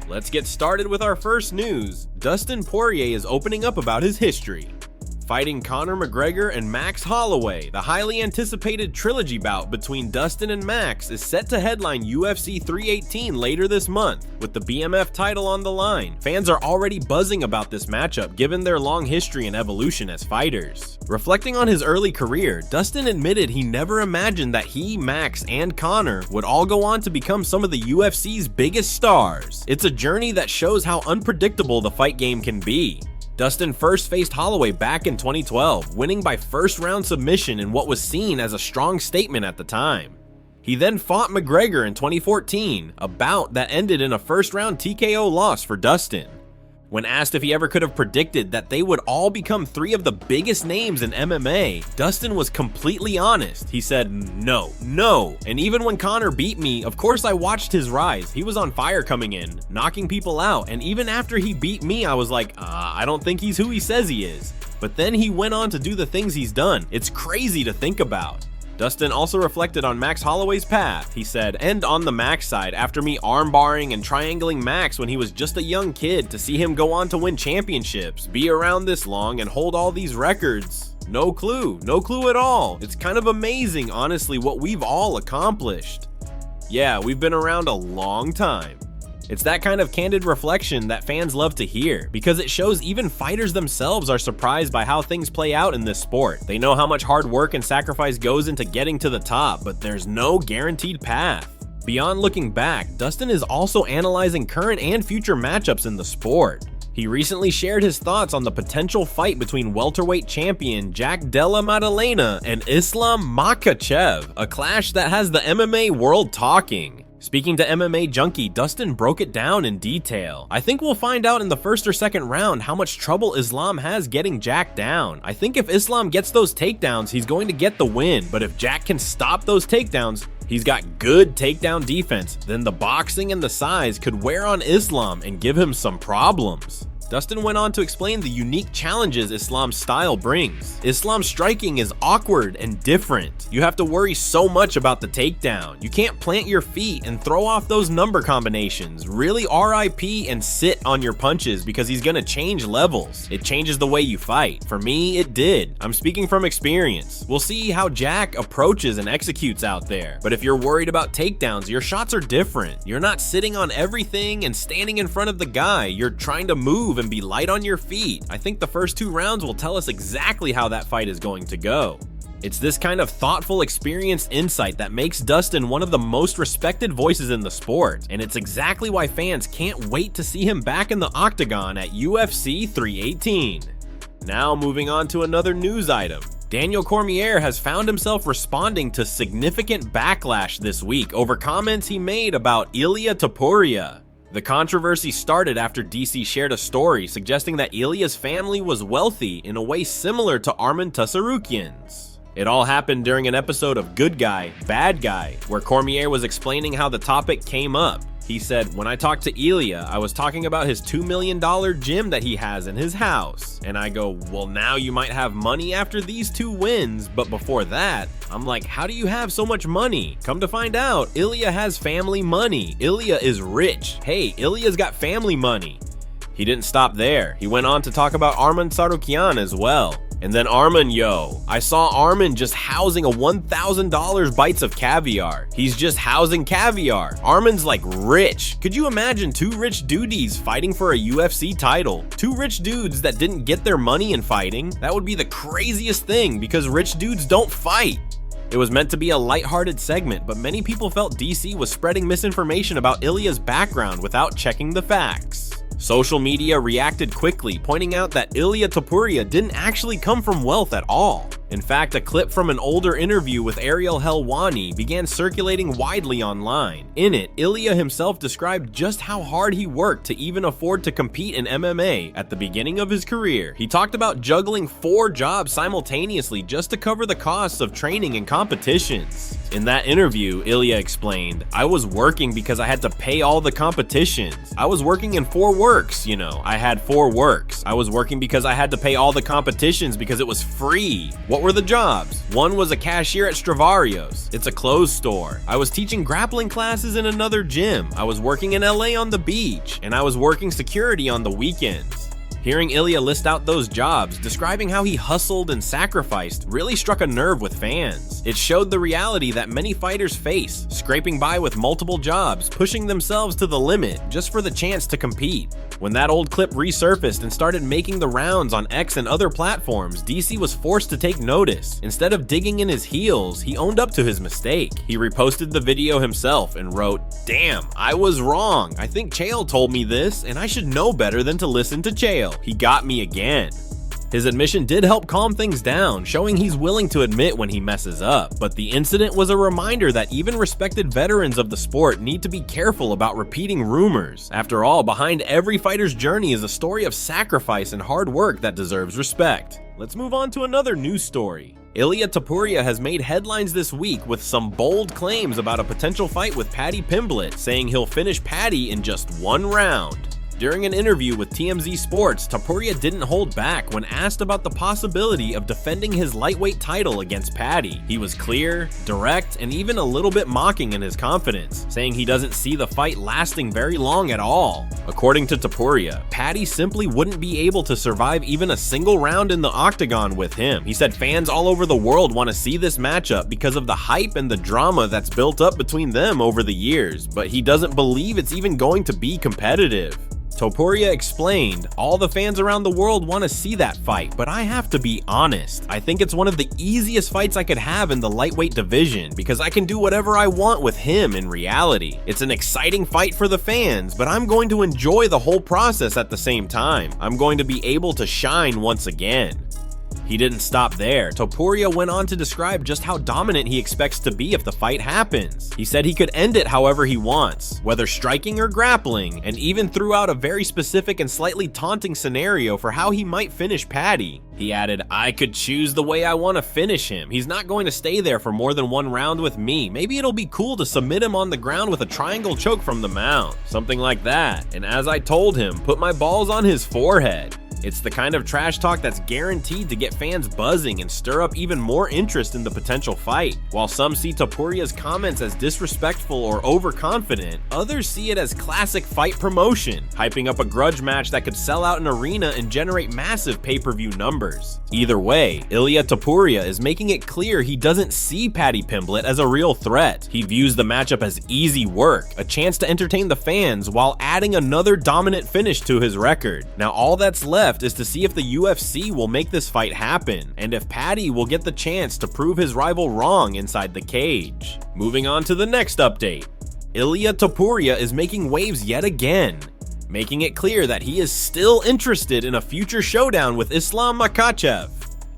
Let's get started with our first news. Dustin Poirier is opening up about his history. Fighting Conor McGregor and Max Holloway, the highly anticipated trilogy bout between Dustin and Max is set to headline UFC 318 later this month, with the BMF title on the line. Fans are already buzzing about this matchup given their long history and evolution as fighters. Reflecting on his early career, Dustin admitted he never imagined that he, Max, and Conor would all go on to become some of the UFC's biggest stars. It's a journey that shows how unpredictable the fight game can be. Dustin first faced Holloway back in 2012, winning by first-round submission in what was seen as a strong statement at the time. He then fought McGregor in 2014, a bout that ended in a first-round TKO loss for Dustin. When asked if he ever could have predicted that they would all become three of the biggest names in MMA, Dustin was completely honest. He said, no. And even when Conor beat me, of course I watched his rise. He was on fire coming in, knocking people out, and even after he beat me, I was like, I don't think he's who he says he is. But then he went on to do the things he's done. It's crazy to think about. Dustin also reflected on Max Holloway's path. He said, and on the Max side, after me armbarring and triangling Max when he was just a young kid, to see him go on to win championships, be around this long, and hold all these records. No clue at all. It's kind of amazing, honestly, what we've all accomplished. Yeah, we've been around a long time. It's that kind of candid reflection that fans love to hear, because it shows even fighters themselves are surprised by how things play out in this sport. They know how much hard work and sacrifice goes into getting to the top, but there's no guaranteed path. Beyond looking back, Dustin is also analyzing current and future matchups in the sport. He recently shared his thoughts on the potential fight between welterweight champion Jack De Belin and Islam Makhachev, a clash that has the MMA world talking. Speaking to MMA Junkie, Dustin broke it down in detail. I think we'll find out in the first or second round how much trouble Islam has getting Jack down. I think if Islam gets those takedowns, he's going to get the win, but if Jack can stop those takedowns, he's got good takedown defense, then the boxing and the size could wear on Islam and give him some problems. Dustin went on to explain the unique challenges Islam's style brings. Islam's striking is awkward and different. You have to worry so much about the takedown. You can't plant your feet and throw off those number combinations. Really RIP and sit on your punches because he's gonna change levels. It changes the way you fight. For me, it did. I'm speaking from experience. We'll see how Jack approaches and executes out there. But if you're worried about takedowns, your shots are different. You're not sitting on everything and standing in front of the guy. You're trying to move and be light on your feet. I think the first 2 rounds will tell us exactly how that fight is going to go. It's this kind of thoughtful, experienced insight that makes Dustin one of the most respected voices in the sport, and it's exactly why fans can't wait to see him back in the octagon at UFC 318. Now moving on to another news item. Daniel Cormier has found himself responding to significant backlash this week over comments he made about Ilia Taporia. The controversy started after DC shared a story suggesting that Ilia's family was wealthy in a way similar to Arman Tsarukyan's. It all happened during an episode of Good Guy, Bad Guy, where Cormier was explaining how the topic came up. He said, when I talked to Ilia, I was talking about his $2 million gym that he has in his house. And I go, well, now you might have money after these 2 wins, but before that, I'm like, how do you have so much money? Come to find out, Ilia has family money. Ilia is rich. Hey, Ilia's got family money. He didn't stop there. He went on to talk about Arman Tsarukyan as well. And then Arman, I saw Arman just housing a $1,000 bites of caviar. He's just housing caviar. Arman's like rich. Could you imagine 2 rich dudes fighting for a UFC title? 2 rich dudes that didn't get their money in fighting? That would be the craziest thing because rich dudes don't fight. It was meant to be a lighthearted segment, but many people felt DC was spreading misinformation about Ilia's background without checking the facts. Social media reacted quickly, pointing out that Ilia Taporia didn't actually come from wealth at all. In fact, a clip from an older interview with Ariel Helwani began circulating widely online. In it, Ilia himself described just how hard he worked to even afford to compete in MMA at the beginning of his career. He talked about juggling 4 jobs simultaneously just to cover the costs of training and competitions. In that interview, Ilia explained, I was working because I had to pay all the competitions. I was working in 4 works, I had 4 works. I was working because I had to pay all the competitions because it was free. What What were the jobs? One was a cashier at Stravarios. It's a clothes store. I was teaching grappling classes in another gym. I was working in LA on the beach, and I was working security on the weekends. Hearing Ilia list out those jobs, describing how he hustled and sacrificed, really struck a nerve with fans. It showed the reality that many fighters face, scraping by with multiple jobs, pushing themselves to the limit just for the chance to compete. When that old clip resurfaced and started making the rounds on X and other platforms, DC was forced to take notice. Instead of digging in his heels, he owned up to his mistake. He reposted the video himself and wrote, "Damn, I was wrong. I think Chael told me this, and I should know better than to listen to Chael. He got me again." His admission did help calm things down, showing he's willing to admit when he messes up, but the incident was a reminder that even respected veterans of the sport need to be careful about repeating rumors. After all, behind every fighter's journey is a story of sacrifice and hard work that deserves respect. Let's move on to another news story. Ilia Taporia has made headlines this week with some bold claims about a potential fight with Patty Pimpblelet, saying he'll finish Patty in just one round. During an interview with TMZ Sports, Taporia didn't hold back when asked about the possibility of defending his lightweight title against Patty. He was clear, direct, and even a little bit mocking in his confidence, saying he doesn't see the fight lasting very long at all. According to Taporia, Patty simply wouldn't be able to survive even a single round in the octagon with him. He said fans all over the world want to see this matchup because of the hype and the drama that's built up between them over the years, but he doesn't believe it's even going to be competitive. Taporia explained, "All the fans around the world want to see that fight, but I have to be honest. I think it's one of the easiest fights I could have in the lightweight division because I can do whatever I want with him in reality. It's an exciting fight for the fans, but I'm going to enjoy the whole process at the same time. I'm going to be able to shine once again." He didn't stop there. Taporia went on to describe just how dominant he expects to be if the fight happens. He said he could end it however he wants, whether striking or grappling, and even threw out a very specific and slightly taunting scenario for how he might finish Patty. He added, "I could choose the way I want to finish him. He's not going to stay there for more than one round with me. Maybe it'll be cool to submit him on the ground with a triangle choke from the mount. Something like that. And as I told him, put my balls on his forehead." It's the kind of trash talk that's guaranteed to get fans buzzing and stir up even more interest in the potential fight. While some see Taporia's comments as disrespectful or overconfident, others see it as classic fight promotion, hyping up a grudge match that could sell out an arena and generate massive pay-per-view numbers. Either way, Ilia Taporia is making it clear he doesn't see Patty Pimpblelet as a real threat. He views the matchup as easy work, a chance to entertain the fans while adding another dominant finish to his record. Now all that's left is to see if the UFC will make this fight happen, and if Patty will get the chance to prove his rival wrong inside the cage. Moving on to the next update. Ilia Taporia is making waves yet again, making it clear that he is still interested in a future showdown with Islam Makhachev.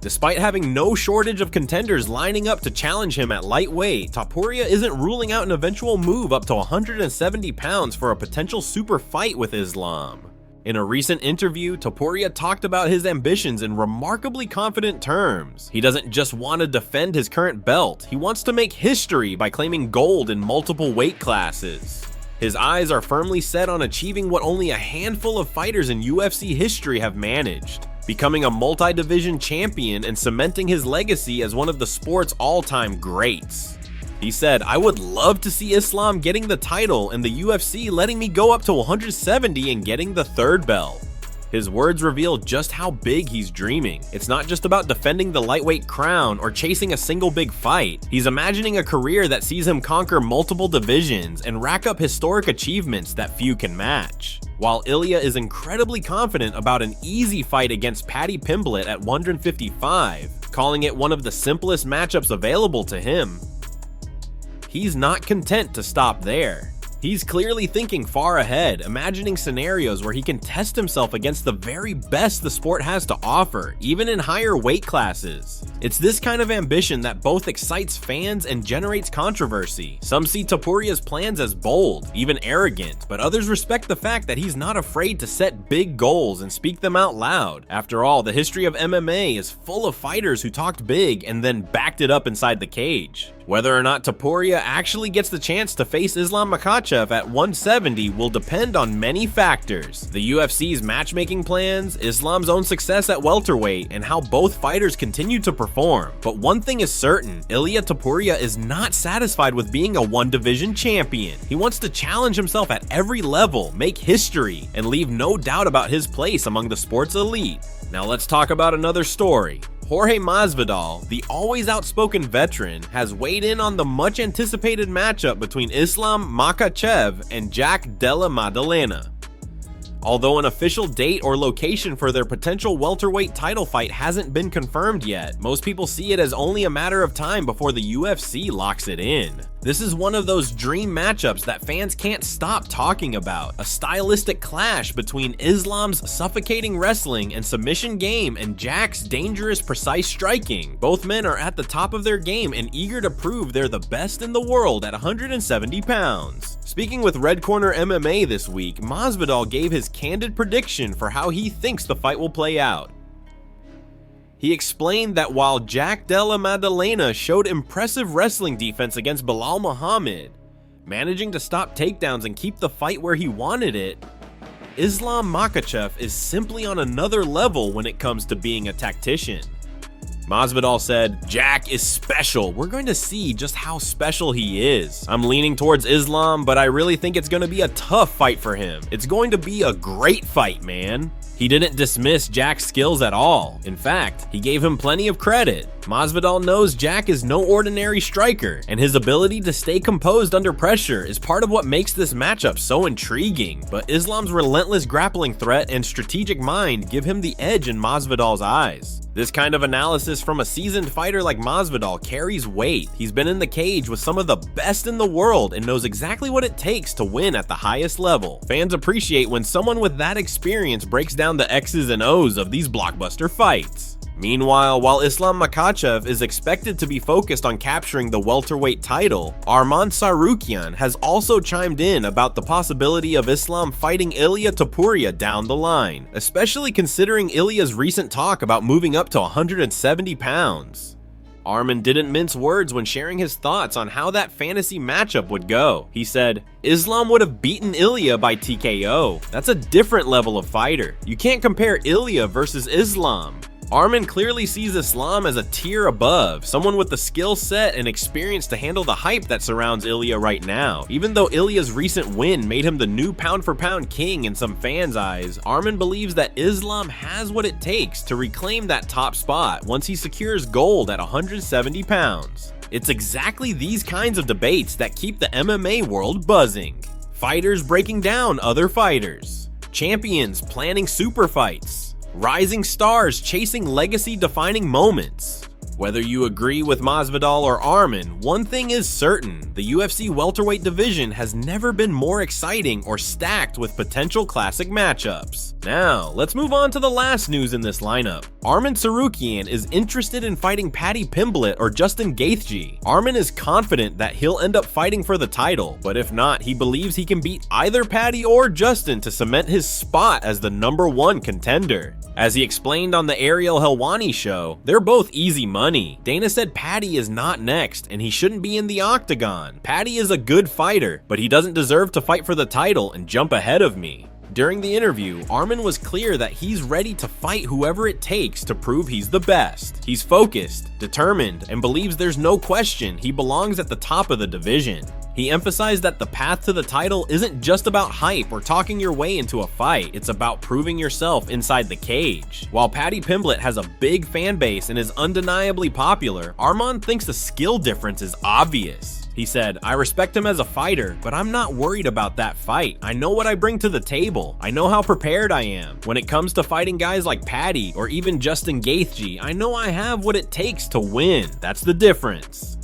Despite having no shortage of contenders lining up to challenge him at lightweight, Taporia isn't ruling out an eventual move up to 170 pounds for a potential super fight with Islam. In a recent interview, Taporia talked about his ambitions in remarkably confident terms. He doesn't just want to defend his current belt, he wants to make history by claiming gold in multiple weight classes. His eyes are firmly set on achieving what only a handful of fighters in UFC history have managed, becoming a multi-division champion and cementing his legacy as one of the sport's all-time greats. He said, "I would love to see Islam getting the title and the UFC letting me go up to 170 and getting the third belt." His words reveal just how big he's dreaming. It's not just about defending the lightweight crown or chasing a single big fight. He's imagining a career that sees him conquer multiple divisions and rack up historic achievements that few can match. While Ilia is incredibly confident about an easy fight against Patty Pimpblelet at 155, calling it one of the simplest matchups available to him, he's not content to stop there. He's clearly thinking far ahead, imagining scenarios where he can test himself against the very best the sport has to offer, even in higher weight classes. It's this kind of ambition that both excites fans and generates controversy. Some see Taporia's plans as bold, even arrogant, but others respect the fact that he's not afraid to set big goals and speak them out loud. After all, the history of MMA is full of fighters who talked big and then backed it up inside the cage. Whether or not Taporia actually gets the chance to face Islam Makhachev at 170 will depend on many factors: the UFC's matchmaking plans, Islam's own success at welterweight, and how both fighters continue to perform. But one thing is certain, Ilia Taporia is not satisfied with being a one-division champion. He wants to challenge himself at every level, make history, and leave no doubt about his place among the sport's elite. Now let's talk about another story. Jorge Masvidal, the always outspoken veteran, has weighed in on the much anticipated matchup between Islam Makhachev and Jack De Belin. Although an official date or location for their potential welterweight title fight hasn't been confirmed yet, most people see it as only a matter of time before the UFC locks it in. This is one of those dream matchups that fans can't stop talking about, a stylistic clash between Islam's suffocating wrestling and submission game and Jack's dangerous, precise striking. Both men are at the top of their game and eager to prove they're the best in the world at 170 pounds. Speaking with Red Corner MMA this week, Masvidal gave his candid prediction for how he thinks the fight will play out. He explained that while Jack De Belin showed impressive wrestling defense against Belal Muhammad, managing to stop takedowns and keep the fight where he wanted it, Islam Makhachev is simply on another level when it comes to being a tactician. Masvidal said, "Jack is special. We're going to see just how special he is. I'm leaning towards Islam, but I really think it's going to be a tough fight for him. It's going to be a great fight, man." He didn't dismiss Jack's skills at all. In fact, he gave him plenty of credit. Masvidal knows Jack is no ordinary striker, and his ability to stay composed under pressure is part of what makes this matchup so intriguing. But Islam's relentless grappling threat and strategic mind give him the edge in Masvidal's eyes. This kind of analysis from a seasoned fighter like Masvidal carries weight. He's been in the cage with some of the best in the world and knows exactly what it takes to win at the highest level. Fans appreciate when someone with that experience breaks down the X's and O's of these blockbuster fights. Meanwhile, while Islam Makhachev is expected to be focused on capturing the welterweight title, Arman Tsarukyan has also chimed in about the possibility of Islam fighting Ilia Taporia down the line, especially considering Ilia's recent talk about moving up to 170 pounds. Arman didn't mince words when sharing his thoughts on how that fantasy matchup would go. He said, "Islam would have beaten Ilia by TKO. That's a different level of fighter. You can't compare Ilia versus Islam." Arman clearly sees Islam as a tier above, someone with the skill set and experience to handle the hype that surrounds Ilia right now. Even though Ilia's recent win made him the new pound-for-pound king in some fans' eyes, Arman believes that Islam has what it takes to reclaim that top spot once he secures gold at 170 pounds. It's exactly these kinds of debates that keep the MMA world buzzing. Fighters breaking down other fighters. Champions planning super fights. Rising stars chasing legacy-defining moments. Whether you agree with Masvidal or Arman, one thing is certain: the UFC welterweight division has never been more exciting or stacked with potential classic matchups. Now, let's move on to the last news in this lineup. Arman Tsarukyan is interested in fighting Patty Pimpblelet or Justin Gaethje. Arman is confident that he'll end up fighting for the title, but if not, he believes he can beat either Patty or Justin to cement his spot as the #1 contender. As he explained on the Ariel Helwani show, they're both easy money. Dana said Patty is not next, and he shouldn't be in the octagon. Patty is a good fighter, but he doesn't deserve to fight for the title and jump ahead of me. During the interview, Arman was clear that he's ready to fight whoever it takes to prove he's the best. He's focused, determined, and believes there's no question he belongs at the top of the division. He emphasized that the path to the title isn't just about hype or talking your way into a fight, it's about proving yourself inside the cage. While Patty Pimpblelet has a big fan base and is undeniably popular, Arman thinks the skill difference is obvious. He said, "I respect him as a fighter, but I'm not worried about that fight. I know what I bring to the table. I know how prepared I am. When it comes to fighting guys like Patty or even Justin Gaethje, I know I have what it takes to win. That's the difference."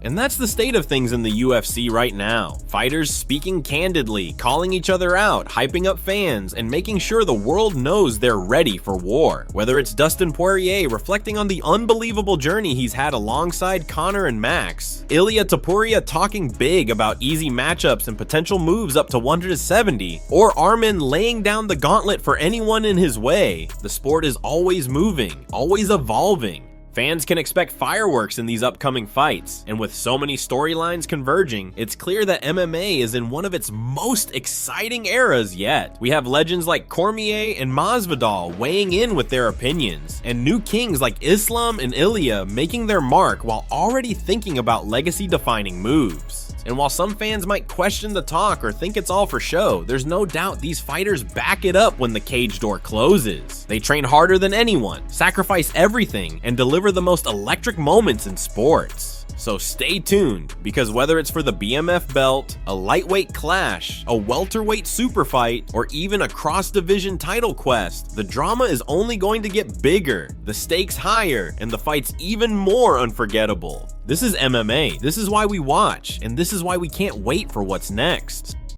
And that's the state of things in the UFC right now. Fighters speaking candidly, calling each other out, hyping up fans, and making sure the world knows they're ready for war. Whether it's Dustin Poirier reflecting on the unbelievable journey he's had alongside Conor and Max, Ilia Taporia talking big about easy matchups and potential moves up to 170, or Arman laying down the gauntlet for anyone in his way, the sport is always moving, always evolving. Fans can expect fireworks in these upcoming fights, and with so many storylines converging, it's clear that MMA is in one of its most exciting eras yet. We have legends like Cormier and Masvidal weighing in with their opinions, and new kings like Islam and Ilia making their mark while already thinking about legacy-defining moves. And while some fans might question the talk or think it's all for show, there's no doubt these fighters back it up when the cage door closes. They train harder than anyone, sacrifice everything, and deliver the most electric moments in sports. So stay tuned, because whether it's for the BMF belt, a lightweight clash, a welterweight super fight, or even a cross-division title quest, the drama is only going to get bigger, the stakes higher, and the fights even more unforgettable. This is MMA, this is why we watch, and this is why we can't wait for what's next.